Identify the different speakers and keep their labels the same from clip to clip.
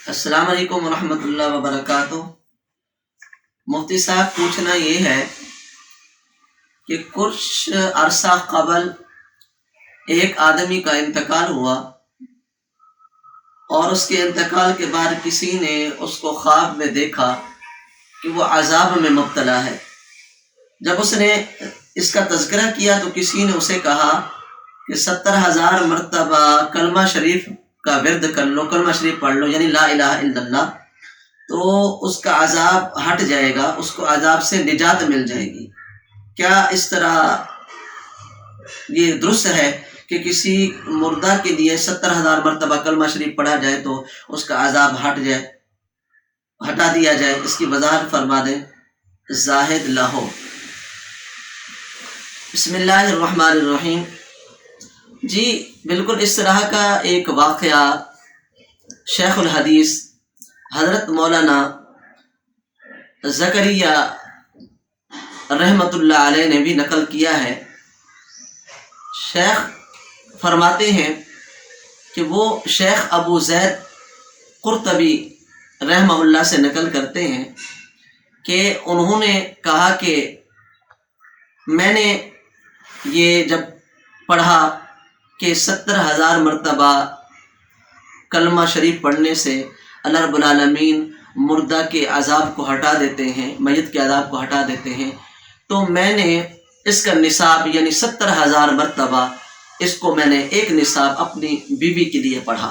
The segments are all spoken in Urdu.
Speaker 1: السلام علیکم ورحمۃ اللہ وبرکاتہ۔ مفتی صاحب، پوچھنا یہ ہے کہ کچھ عرصہ قبل ایک آدمی کا انتقال ہوا اور اس کے انتقال کے بعد کسی نے اس کو خواب میں دیکھا کہ وہ عذاب میں مبتلا ہے۔ جب اس نے اس کا تذکرہ کیا تو کسی نے اسے کہا کہ 70,000 مرتبہ کلمہ شریف کا ورد کر لو، کلمہ شریف پڑھ لو، یعنی لا الہ الا اللہ، تو اس کا عذاب ہٹ جائے گا، اس کو عذاب سے نجات مل جائے گی۔ کیا اس طرح یہ درست ہے کہ کسی مردہ کے لیے 70,000 مرتبہ کلمہ شریف پڑھا جائے تو اس کا عذاب ہٹا دیا جائے؟ اس کی وضاحت فرما دیں۔ زاہد لاہور۔ بسم اللہ الرحمن الرحیم۔ جی بالکل اس طرح کا ایک واقعہ شیخ الحدیث حضرت مولانا زکریا رحمۃ اللہ علیہ نے بھی نقل کیا ہے۔ شیخ فرماتے ہیں کہ وہ شیخ ابو زید قرطبی رحمہ اللہ سے نقل کرتے ہیں کہ انہوں نے کہا کہ میں نے یہ جب پڑھا کہ 70,000 مرتبہ کلمہ شریف پڑھنے سے اللہ رب العالمین مردہ کے عذاب کو ہٹا دیتے ہیں، میت کے عذاب کو ہٹا دیتے ہیں، تو میں نے اس کا نصاب یعنی 70,000 مرتبہ اس کو میں نے ایک نصاب اپنی بیوی کے لیے پڑھا،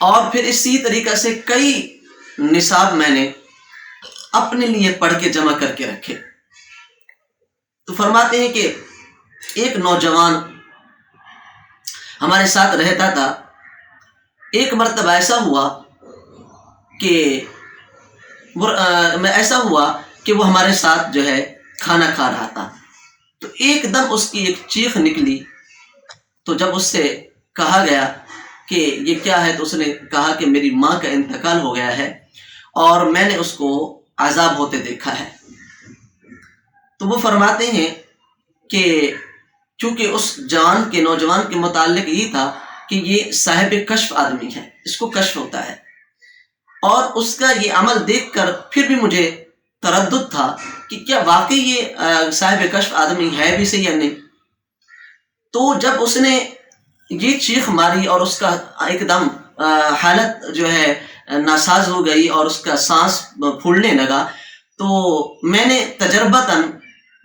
Speaker 1: اور پھر اسی طریقہ سے کئی نصاب میں نے اپنے لیے پڑھ کے جمع کر کے رکھے۔ تو فرماتے ہیں کہ ایک نوجوان ہمارے ساتھ رہتا تھا۔ ایک مرتبہ ایسا ہوا کہ وہ ہمارے ساتھ جو ہے کھانا کھا رہا تھا، تو ایک دم اس کی ایک چیخ نکلی۔ تو جب اس سے کہا گیا کہ یہ کیا ہے، تو اس نے کہا کہ میری ماں کا انتقال ہو گیا ہے اور میں نے اس کو عذاب ہوتے دیکھا ہے۔ تو وہ فرماتے ہیں کہ چونکہ اس نوجوان کے متعلق یہ تھا کہ یہ صاحب کشف آدمی ہے، اس کو کشف ہوتا ہے، اور اس کا یہ عمل دیکھ کر پھر بھی مجھے تردد تھا کہ کیا واقعی یہ صاحب کشف آدمی ہے بھی صحیح یا نہیں۔ تو جب اس نے یہ چیخ ماری اور اس کا ایک دم حالت جو ہے ناساز ہو گئی اور اس کا سانس پھولنے لگا، تو میں نے تجربتاً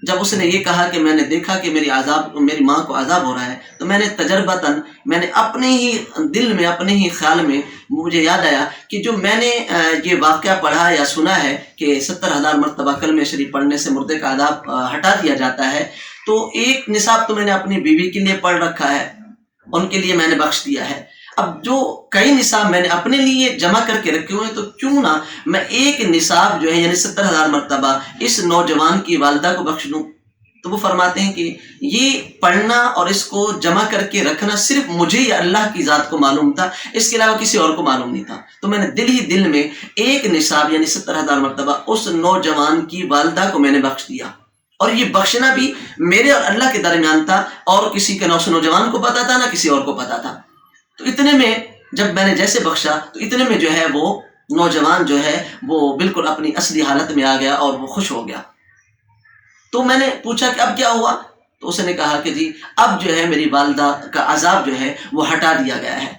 Speaker 1: جب اس نے یہ کہا کہ میں نے دیکھا کہ میری ماں کو عذاب ہو رہا ہے، تو میں نے تجربتاً میں نے اپنے ہی دل میں، اپنے ہی خیال میں مجھے یاد آیا کہ جو میں نے یہ واقعہ پڑھا یا سنا ہے کہ 70,000 مرتبہ کلمہ شریف پڑھنے سے مردے کا عذاب ہٹا دیا جاتا ہے، تو ایک نصاب تو میں نے اپنی بیوی کے لیے پڑھ رکھا ہے، ان کے لیے میں نے بخش دیا ہے۔ اب جو کئی نصاب میں نے اپنے لیے جمع کر کے رکھے ہوئے ہیں، تو کیوں نہ میں ایک نصاب جو ہے یعنی 70,000 مرتبہ اس نوجوان کی والدہ کو بخش دوں۔ تو وہ فرماتے ہیں کہ یہ پڑھنا اور اس کو جمع کر کے رکھنا صرف مجھے یا اللہ کی ذات کو معلوم تھا، اس کے علاوہ کسی اور کو معلوم نہیں تھا۔ تو میں نے دل میں ایک نصاب یعنی 70,000 مرتبہ اس نوجوان کی والدہ کو میں نے بخش دیا، اور یہ بخشنا بھی میرے اور اللہ کے درمیان تھا، اور کسی کے نہ اس نوجوان کو پتا تھا نہ کسی اور کو پتا تھا۔ تو اتنے میں جب میں نے جیسے بخشا، تو اتنے میں جو ہے وہ نوجوان جو ہے وہ بالکل اپنی اصلی حالت میں آ گیا اور وہ خوش ہو گیا۔ تو میں نے پوچھا کہ اب کیا ہوا؟ تو اس نے کہا کہ جی اب جو ہے میری والدہ کا عذاب جو ہے وہ ہٹا دیا گیا ہے،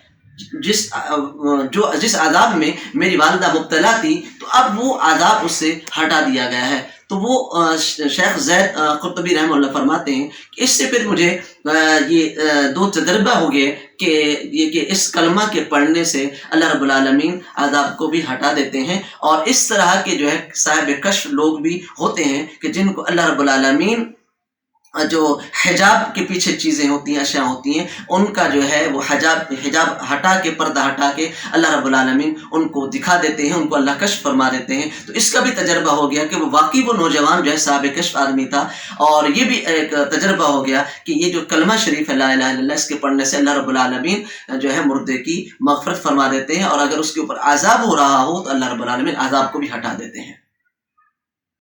Speaker 1: جس عذاب میں میری والدہ مبتلا تھی، تو اب وہ عذاب اس سے ہٹا دیا گیا ہے۔ تو وہ شیخ زید قرطبی رحمہ اللہ فرماتے ہیں کہ اس سے پھر مجھے یہ دو تجربہ ہو گئے کہ اس کلمہ کے پڑھنے سے اللہ رب العالمین عذاب کو بھی ہٹا دیتے ہیں، اور اس طرح کے جو ہے صاحب کشف لوگ بھی ہوتے ہیں کہ جن کو اللہ رب العالمین جو حجاب کے پیچھے چیزیں ہوتی ہیں، اشیاء ہوتی ہیں، ان کا جو ہے وہ حجاب ہٹا کے، پردہ ہٹا کے اللہ رب العالمین ان کو دکھا دیتے ہیں، ان کو اللہ کشف فرما دیتے ہیں۔ تو اس کا بھی تجربہ ہو گیا کہ وہ واقعی وہ نوجوان جو ہے صاحب کشف آدمی تھا، اور یہ بھی ایک تجربہ ہو گیا کہ یہ جو کلمہ شریف ہے لا الہ الا اللہ، اس کے پڑھنے سے اللہ رب العالمین جو ہے مردے کی مغفرت فرما دیتے ہیں، اور اگر اس کے اوپر عذاب ہو رہا ہو تو اللہ رب العالمین عذاب کو بھی ہٹا دیتے ہیں۔